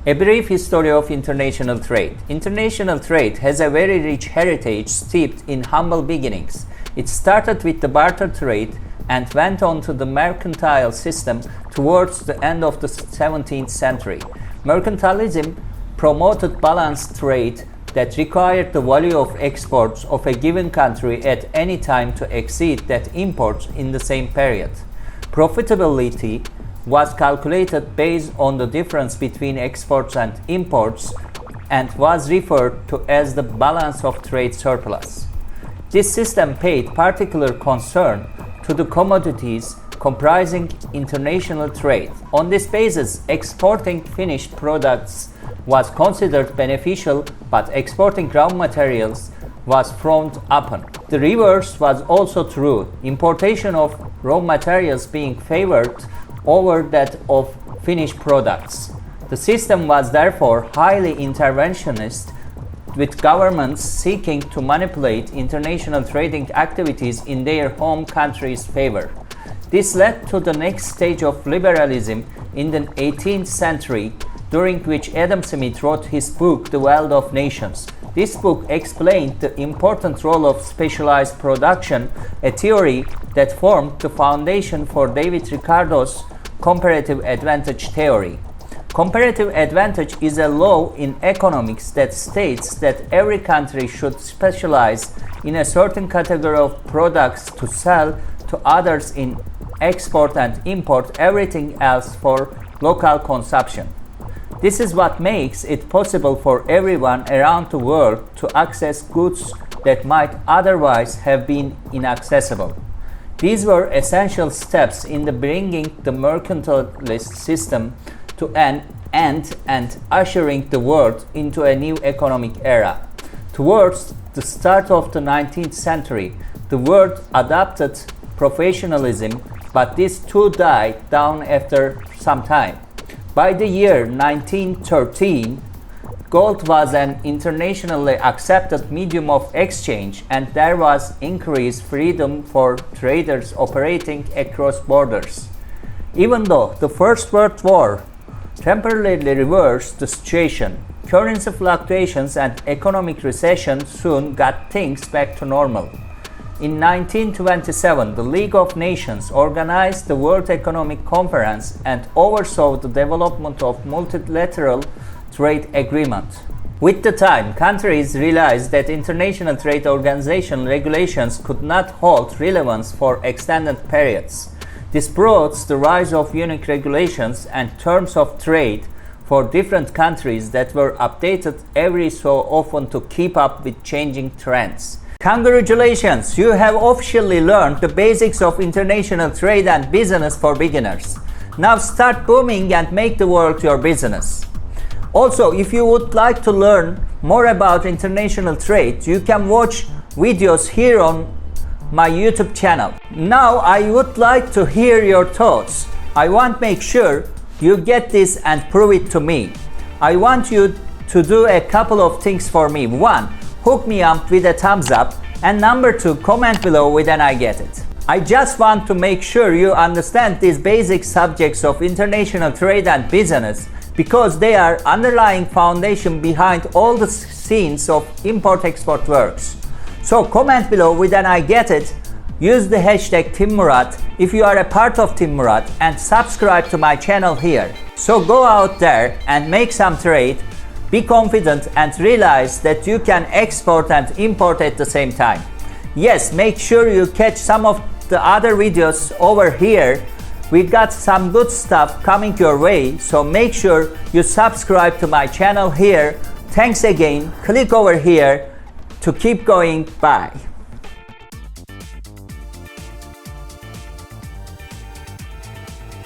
A brief history of international trade. International trade has a very rich heritage steeped in humble beginnings. It started with the barter trade and went on to the mercantile system towards the end of the 17th century. Mercantilism promoted balanced trade that required the value of exports of a given country at any time to exceed that imports in the same period. Profitability was calculated based on the difference between exports and imports and was referred to as the balance of trade surplus. This system paid particular concern to the commodities comprising international trade. On this basis, exporting finished products was considered beneficial, but exporting raw materials was frowned upon. The reverse was also true, importation of raw materials being favored over that of finished products. The system was therefore highly interventionist, with governments seeking to manipulate international trading activities in their home country's favor. This led to the next stage of liberalism in the 18th century, during which Adam Smith wrote his book, The Wealth of Nations. This book explained the important role of specialized production, a theory that formed the foundation for David Ricardo's Comparative Advantage Theory. Comparative advantage is a law in economics that states that every country should specialize in a certain category of products to sell to others in export and import everything else for local consumption. This is what makes it possible for everyone around the world to access goods that might otherwise have been inaccessible. These were essential steps in the bringing the mercantilist system to an end and ushering the world into a new economic era. Towards the start of the 19th century, the world adopted professionalism, but this too died down after some time. By the year 1913, gold was an internationally accepted medium of exchange, and there was increased freedom for traders operating across borders. Even though the First World War temporarily reversed the situation, currency fluctuations and economic recession soon got things back to normal. In 1927, the League of Nations organized the World Economic Conference and oversaw the development of Multilateral Trade Agreement. With the time, countries realized that international trade organization regulations could not hold relevance for extended periods. This brought the rise of unique regulations and terms of trade for different countries that were updated every so often to keep up with changing trends. Congratulations! You have officially learned the basics of international trade and business for beginners. Now start booming and make the world your business. Also, if you would like to learn more about international trade, you can watch videos here on my YouTube channel. Now I would like to hear your thoughts. I want to make sure you get this and prove it to me. I want you to do a couple of things for me. 1. Hook me up with a thumbs up, and number 2, comment below with an I get it. I just want to make sure you understand these basic subjects of international trade and business, because they are underlying foundation behind all the scenes of import-export works. So comment below with an I get it, use the hashtag Team Murat if you are a part of Team Murat, and subscribe to my channel here. So go out there and make some trade, be confident and realize that you can export and import at the same time. Yes, make sure you catch some of the other videos over here. We got some good stuff coming your way, so make sure you subscribe to my channel here. Thanks again. Click over here to keep going. Bye.